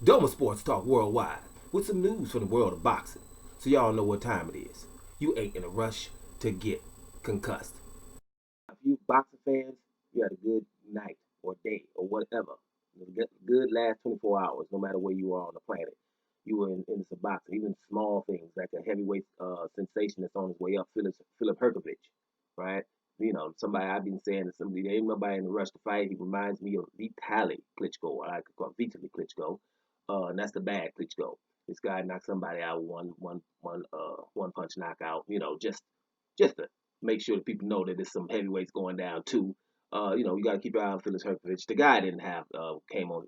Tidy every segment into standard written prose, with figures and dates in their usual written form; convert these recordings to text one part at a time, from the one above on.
Doma Sports Talk Worldwide with some news from the world of boxing, so y'all know what time it is. You ain't in a rush to get concussed. If you boxing fans, you had a good night or day or whatever. Good last 24 hours, no matter where you are on the planet. You were in some boxing, even small things like a heavyweight sensation that's on his way up, Philip Herkovich, right? You know, somebody I've been saying to somebody, there ain't nobody in the rush to fight. He reminds me of Vitaly Klitschko. I like to call Vitaly Klitschko. And that's the bad Klitschko. This guy knocked somebody out one punch knockout. You know, just to make sure that people know that there's some heavyweights going down too. You know, you got to keep your eye on Philip Herkovich. The guy didn't have came on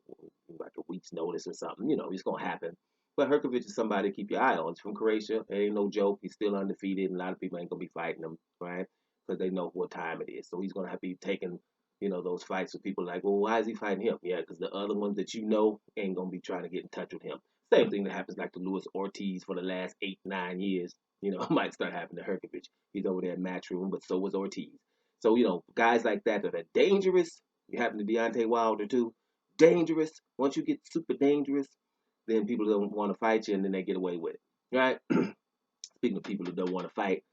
like a week's notice or something. You know, it's gonna happen. But Herkovich is somebody to keep your eye on. He's from Croatia. It ain't no joke. He's still undefeated, and a lot of people ain't gonna be fighting him, right? Because they know what time it is. So he's gonna have to be taking, you know, those fights with people like, well, why is he fighting him? Yeah, because the other ones that you know ain't gonna be trying to get in touch with him. Same thing that happens like to Luis Ortiz for the last 8, 9 years. You know, might start happening to Herkovich. He's over there at Matchroom, but so was Ortiz. So, you know, guys like that are dangerous. You happen to Deontay Wilder too. Dangerous. Once you get super dangerous, then people don't want to fight you and then they get away with it. Right? Speaking of people that don't want to fight,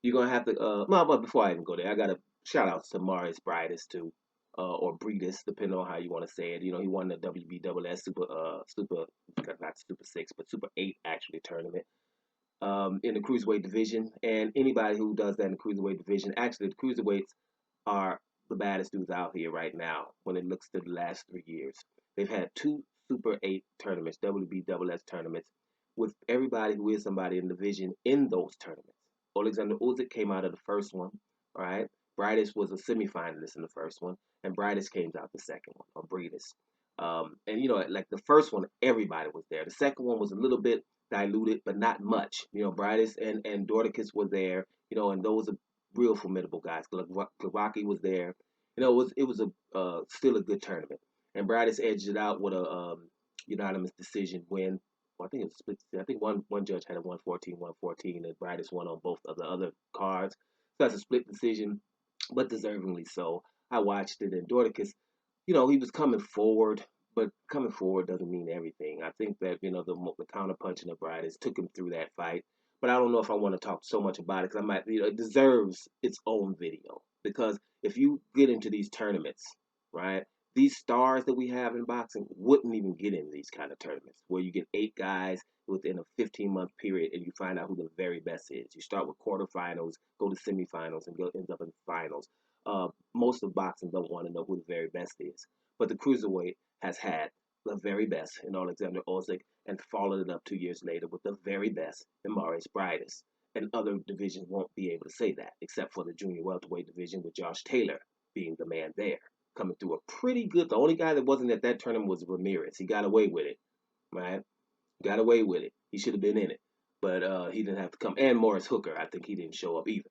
you're gonna have to well, but before I even go there, I gotta shout out to Maurice Bridas too. Or Breedis, depending on how you want to say it. You know, he won the WBSS super not Super Six, but Super Eight actually tournament in the cruiserweight division. And anybody who does that in the cruiserweight division, actually, the cruiserweights are the baddest dudes out here right now when it looks to the last 3 years. They've had two Super 8 tournaments, WBSS tournaments, with everybody who is somebody in the division in those tournaments. Alexander Usyk came out of the first one, all right? Brightus was a semifinalist in the first one, and Brightus came out the second one, or Breedis. And you know, like the first one, everybody was there. The second one was a little bit diluted, but not much. You know, Brightus and Dorticus were there. You know, and those are real formidable guys. Klavaki was there. You know, it was a still a good tournament. And Brightus edged it out with a unanimous decision win. Well, I think it was split. I think one judge had a 114-114, and Brightus won on both of the other cards. So that's a split decision, but deservingly so. I watched it, and Dorticus, you know, he was coming forward, but coming forward doesn't mean everything. I think that, you know, the counter punching of Brightus took him through that fight. But I don't know if I want to talk so much about it because I might, you know, it deserves its own video. Because if you get into these tournaments, right, these stars that we have in boxing wouldn't even get in these kind of tournaments where you get 8 guys within a 15-month period and you find out who the very best is. You start with quarterfinals, go to semifinals, and end up in finals. Most of boxing don't want to know who the very best is. But the cruiserweight has had the very best in Alexander Usyk and followed it up 2 years later with the very best in Maurice Brightus. And other divisions won't be able to say that, except for the junior welterweight division with Josh Taylor being the man there, coming through a pretty good. The only guy that wasn't at that tournament was Ramirez. He got away with it, right? Got away with it. He should have been in it, but he didn't have to come. And Morris Hooker, I think he didn't show up either.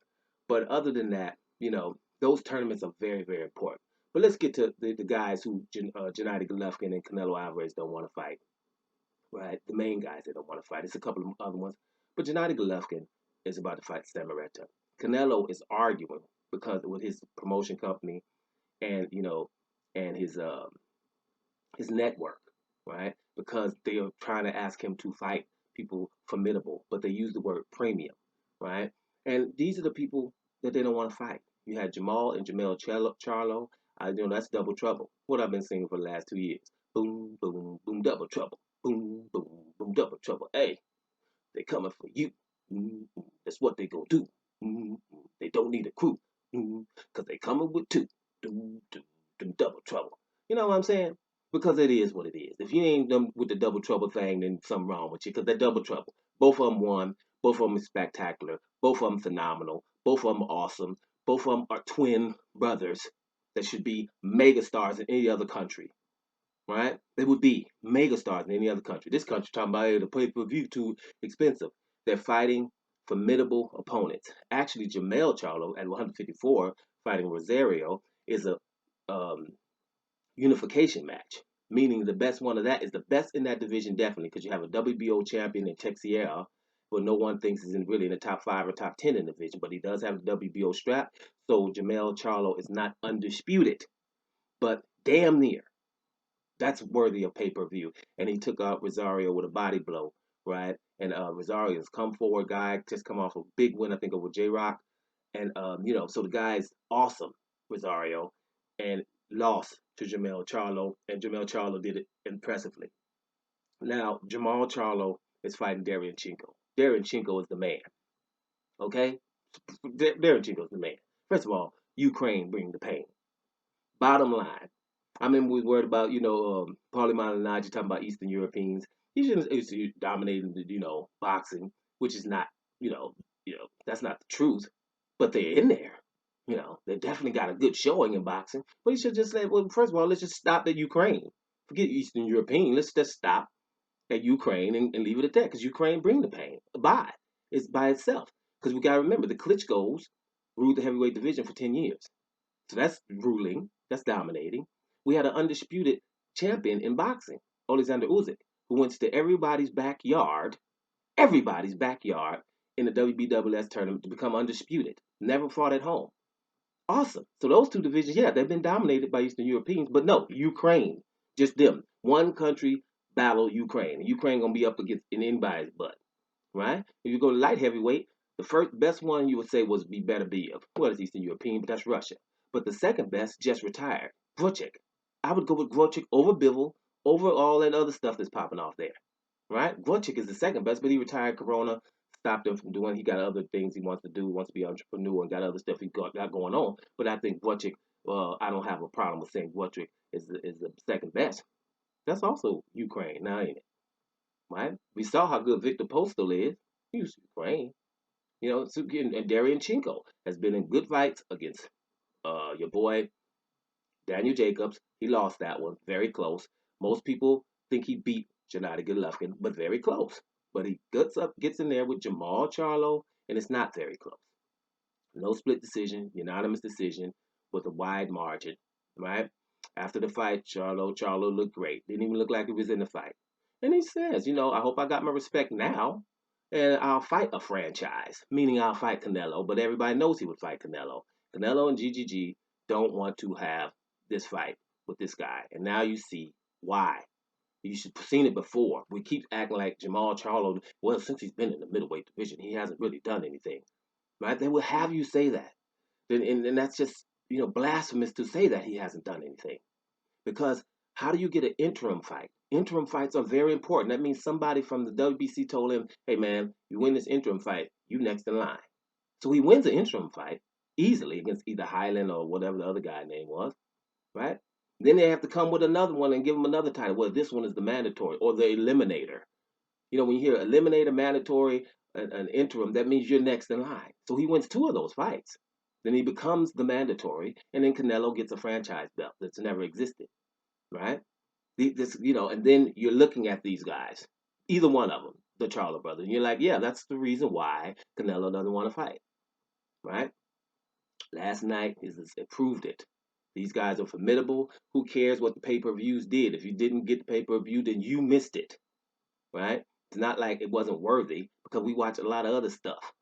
But other than that, you know, those tournaments are very, very important. But let's get to the guys who Gennady Golovkin and Canelo Alvarez don't want to fight, right? The main guys that don't want to fight. It's a couple of other ones. But Gennady Golovkin is about to fight Samaretta. Canelo is arguing because with his promotion company and, you know, and his network, right? Because they are trying to ask him to fight people formidable, but they use the word premium, right? And these are the people that they don't want to fight. You had Jamal and Jamel Charlo. You know, that's double trouble. What I've been singing for the last 2 years. Boom, boom, boom, double trouble. Boom, boom, boom, double trouble. Hey, they coming for you. That's what they gonna do. They don't need a crew. Cause they coming with two. Double trouble. You know what I'm saying? Because it is what it is. If you ain't done with the double trouble thing, then something wrong with you. Because they're double trouble. Both of them won. Both of them are spectacular. Both of them phenomenal. Both of them awesome. Both of them are twin brothers that should be megastars in any other country. Right? They would be megastars in any other country. This country talking about the pay-per-view too expensive. They're fighting formidable opponents. Actually, Jamel Charlo at 154 fighting Rosario is a um, unification match, meaning the best one of that is the best in that division, definitely, because you have a WBO champion in Texiera, but no one thinks is really in the top 5 or top 10 in the division, but he does have the WBO strap, so Jamel Charlo is not undisputed, but damn near, That's worthy of pay-per-view. And he took out Rosario with a body blow, right? And Rosario's come forward guy, just come off a big win, I think, over J Rock. And so the guy's awesome, Rosario, and lost to Jamel Charlo, and Jamel Charlo did it impressively. Now Jamal Charlo is fighting Derevyanchenko. Derevyanchenko is the man, okay? Derevyanchenko is the man. First of all, Ukraine bring the pain. Bottom line, I remember we were worried about, Paulie Malignaggi talking about Eastern Europeans. He shouldn't dominating, boxing, which is not, that's not the truth. But they're in there. They definitely got a good showing in boxing. But he should just say, well, first of all, let's just stop at Ukraine. Forget Eastern European. Let's just stop at Ukraine and leave it at that. Because Ukraine bring the pain. It's by itself. Because we got to remember, the Klitschko's ruled the heavyweight division for 10 years. So that's ruling. That's dominating. We had an undisputed champion in boxing, Alexander Usyk, who went to everybody's backyard in the WBWS tournament to become undisputed. Never fought at home. Awesome. So those two divisions, yeah, they've been dominated by Eastern Europeans, but no, Ukraine, just them. One country battle Ukraine. Ukraine gonna be up against in anybody's butt, right? If you go to light heavyweight, the first best one you would say was be better be of. Well, it's Eastern European, but that's Russia. But the second best just retired, Vucic. I would go with Vucic over Bivol, over all that other stuff that's popping off there, right? Vucic is the second best, but he retired Corona, stopped him from doing. He got other things he wants to do. He wants to be an entrepreneur and got other stuff he got going on. But I think Vucic, I don't have a problem with saying Vucic is the second best. That's also Ukraine, now ain't it? Right? We saw how good Victor Postal is. He's Ukraine. And Derevyanchenko has been in good fights against your boy Daniel Jacobs. He lost that one, very close. Most people think he beat Gennady Golovkin, but very close. But he gets in there with Jamal Charlo, and it's not very close. No split decision, unanimous decision with a wide margin, right? After the fight, Charlo looked great. Didn't even look like he was in the fight. And he says, I hope I got my respect now, and I'll fight a franchise, meaning I'll fight Canelo, but everybody knows he would fight Canelo. Canelo and GGG don't want to have this fight with this guy. And now you see why. You should have seen it before. We keep acting like Jamal Charlo, well, since he's been in the middleweight division, he hasn't really done anything. Right? They will have you say that. And that's just, blasphemous to say that he hasn't done anything. Because how do you get an interim fight? Interim fights are very important. That means somebody from the WBC told him, hey man, you win this interim fight, you next in line. So he wins the interim fight easily against either Highland or whatever the other guy's name was, right? Then they have to come with another one and give him another title. Well, this one is the mandatory or the eliminator. When you hear eliminator, mandatory, an interim, that means you're next in line. So he wins two of those fights. Then he becomes the mandatory, and then Canelo gets a franchise belt that's never existed, right? And then you're looking at these guys, either one of them, the Charlo brothers, and you're like, yeah, that's the reason why Canelo doesn't want to fight, right? Last night it proved it. These guys are formidable. Who cares what the pay-per-views did? If you didn't get the pay-per-view, then you missed it, right? It's not like it wasn't worthy because we watch a lot of other stuff.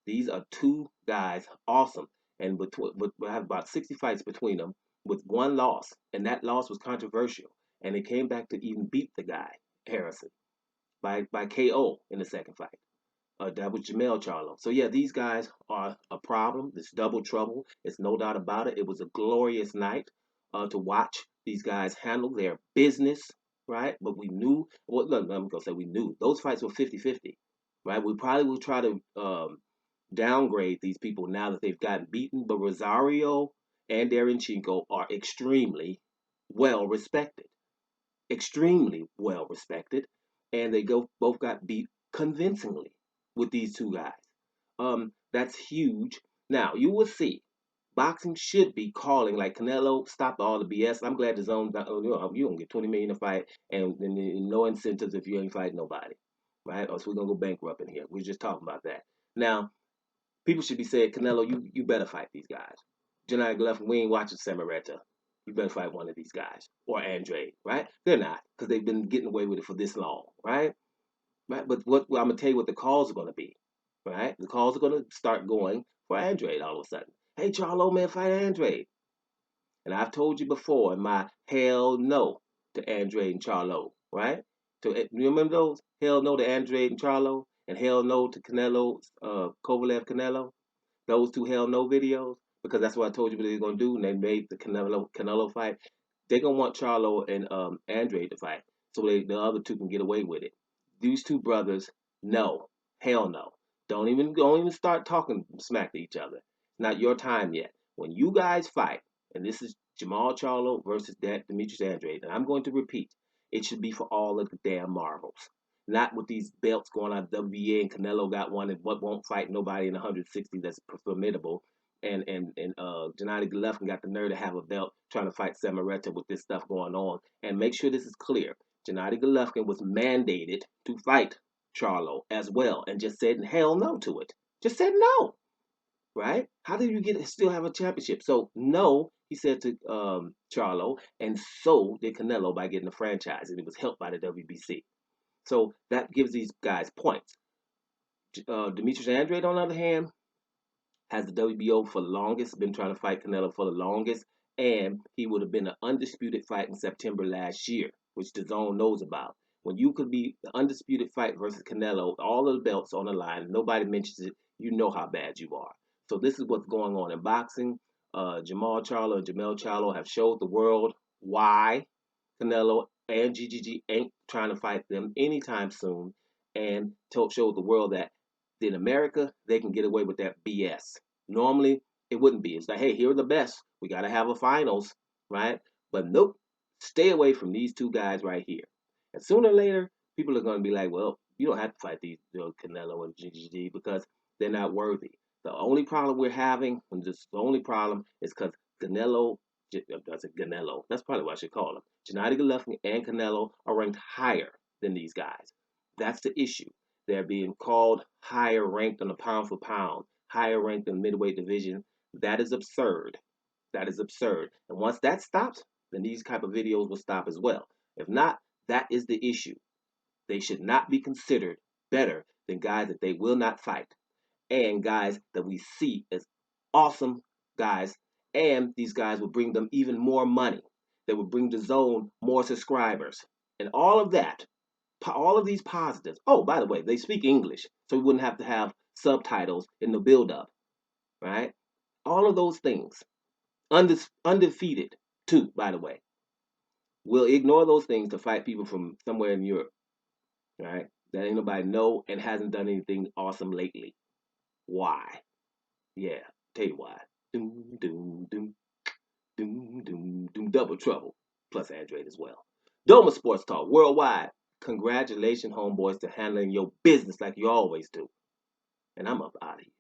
These are two guys, awesome, and we have about 60 fights between them with one loss, and that loss was controversial, and they came back to even beat the guy Harrison by KO in the second fight. That was Jamel Charlo. So yeah, these guys are a problem. It's double trouble. It's no doubt about it. It was a glorious night to watch these guys handle their business, right? But we knew, well, no, I'm going to say we knew. Those fights were 50-50, right? We probably will try to downgrade these people now that they've gotten beaten, but Rosario and Derevyanchenko are extremely well respected. Extremely well respected. And they both got beat convincingly with these two guys. That's huge. Now you will see. Boxing should be calling like Canelo. Stop all the BS. I'm glad the zone. You don't get 20 million to fight, and no incentives if you ain't fighting nobody, right? Or so we're gonna go bankrupt in here. We're just talking about that. Now, people should be saying, Canelo, you better fight these guys. Gennady Golovkin, we ain't watching Samaretta. You better fight one of these guys or Andre, right? They're not because they've been getting away with it for this long, right? Right, but I'm gonna tell you what the calls are gonna be, right? The calls are gonna start going for Andrade all of a sudden. Hey, Charlo, man, fight Andrade. And I've told you before in my hell no to Andrade and Charlo, right? So you remember those? Hell no to Andrade and Charlo, and hell no to Canelo, Kovalev Canelo. Those two hell no videos, because that's what I told you what they're gonna do, and they made the Canelo fight. They're gonna want Charlo and Andrade to fight, so the other two can get away with it. These two brothers, no, hell no. Don't even start talking smack to each other. Not your time yet. When you guys fight, and this is Jamal Charlo versus Demetrius Andrade, and I'm going to repeat, it should be for all of the damn marbles. Not with these belts going on WBA and Canelo got one and what won't fight nobody in 160 that's formidable. And Gennady Golovkin got the nerve to have a belt trying to fight Samaretta with this stuff going on. And make sure this is clear. Gennady Golovkin was mandated to fight Charlo as well and just said hell no to it. Just said no. Right? How did you still have a championship? So no, he said to Charlo, and so did Canelo by getting a franchise, and it was helped by the WBC. So that gives these guys points. Demetrius Andrade, on the other hand, has the WBO for the longest, been trying to fight Canelo for the longest, and he would have been an undisputed fight in September last year, which the zone knows about. When you could be the undisputed fight versus Canelo, all of the belts on the line, nobody mentions it, you know how bad you are. So this is what's going on in boxing. Jamal Charlo and Jamel Charlo have showed the world why Canelo and GGG ain't trying to fight them anytime soon, and showed the world that in America they can get away with that BS. Normally it wouldn't be. It's like, hey, here are the best. We got to have a finals, right? But nope, stay away from these two guys right here. And sooner or later, people are going to be like, well, you don't have to fight these Canelo and GGG because they're not worthy. The only problem we're having, and just the only problem, is because Canelo, that's a Canelo. That's probably what I should call him. Gennady Golovkin and Canelo are ranked higher than these guys. That's the issue. They're being called higher ranked on a pound for pound, higher ranked in the middleweight division. That is absurd. That is absurd. And once that stops, then these type of videos will stop as well. If not, that is the issue. They should not be considered better than guys that they will not fight and guys that we see as awesome guys. And these guys will bring them even more money. They will bring the zone more subscribers. And all of that, all of these positives. Oh, by the way, they speak English, so we wouldn't have to have subtitles in the build-up, right? All of those things. Undefeated, too, by the way. We'll ignore those things to fight people from somewhere in Europe, right? That ain't nobody know and hasn't done anything awesome lately. Why? Yeah, tell you why. Doom, doom, doom, doom, doom, doom, double trouble. Plus Andrade as well. Doma Sports Talk worldwide. Congratulations, homeboys, to handling your business like you always do. And I'm up out of here.